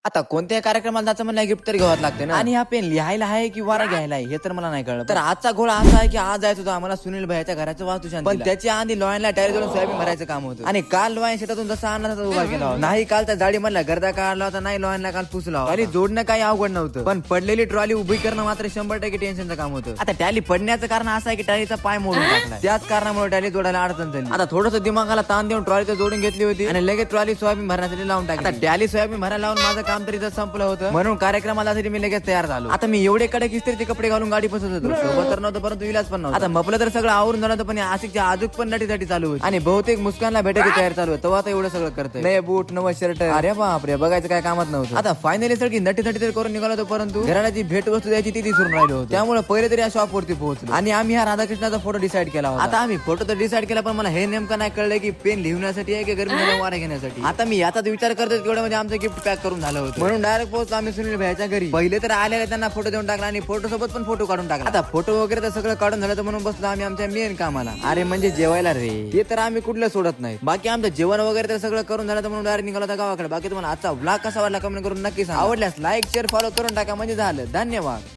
आता कोणत्याही कार्यक्रमाला जायचं म्हणलं गिफ्ट तर घ्यावं लागते ना. आणि हा पेन लिहायला आहे की वारा घ्यायला आहे हे तर मला नाही कळलं. तर आजचा गोळ असा आहे की आज जायचं होतं आम्हाला सुनील भाईच्या घराचं वास्तुशांती, पण त्याच्या आधी लॉयनला टायर जोडून सोयाबीन भरायचं काम होतं. आणि काल लॉयन शेतातून जसा आणला तसा उभा केला होता. नाही काल त्या जाडी मधला गर्दा काढला होता, नाही लॉयनला काल पुसला होता. आणि जोडणं काही अवघड नव्हतं, पण पडलेली ट्रॉली उभी करणं मात्र 100% टेन्शनचं काम होतं. आता टॅली पडण्याचं कारण असं आहे की टॅलीचा पाय मोडून टाकला, त्याच कारणामुळे टॅली जोडायला अडचण झाली. आता थोडंसं दिमागाला ताण देऊन ट्रॉली तर जोडून घेतली होती आणि लगेच ट्रॉली सोयाबीन भरण्यासाठी लावून टाकली. आता टॅली सोयाबीन भरायला लावून माझं काम तरी इथं संपलं होतं, म्हणून कार्यक्रमाला मी लगेच तयार झालो. आता मी एवढे कडक इस्त्रीचे कपडे घालून गाडी बसत होतो, सोबत तर नव्हतं परंतु इलाज पण नव्हता. आता मपलं तर सगळं आवरून झालं होतं, पण आशिकच्या आजूक पण नटीसाठी चालू होती आणि बहुतेक मुस्कानला भेटायची तयार चालू होतं. तेव्हा आता एवढं सगळं करतोय, नवे बूट नवं शर्ट, अरे बापरे बघायचं काय कामात नव्हतं. आता फायनली सगळी नटीसाठी तर करून निघालो होतो, परंतु घराला जी भेट वस्तू द्यायची ती विसरून राहिलो होतो. त्यामुळे पहिले तरी या शॉप वरती पोहोचलो आणि आम्ही हा राधाकृष्णाचा फोटो डिसाईड केला होता. आता आम्ही फोटो तर डिसाईड केला, पण मला हे नेमकं नाही कळलं की पेन लिहिण्यासाठी आहे की गरमी वारा घेण्यासाठी. आता मी याचाच विचार करतो तेवढ्यामध्ये आमचं गिफ्ट पॅक करून झालं होतं, म्हणून डायरेक्ट पोहोचलो आम्ही सुनील भाईच्या घरी. पहिले तर आलेले त्यांना फोटो देऊन टाकला आणि फोटो सोबत पण फोटो काढून टाकला. आता फोटो वगैरे तर सगळं काढून झालं, तर म्हणून बसलो आम्ही आमच्या मेन कामाला. अरे म्हणजे जेवायला रे, ते तर आम्ही कुठलं सोडत नाही. बाकी आमचं जेवण वगैरे तर सगळं करून झालं, तर म्हणून डायरेक्ट निघाला होता गावाकडे. बाकी तुम्हाला आजचा व्लॉग कसा वाटला कमेंट करून नक्की सांगा. आवडल्यास लाईक शेअर फॉलो करून टाका, म्हणजे झालं. धन्यवाद.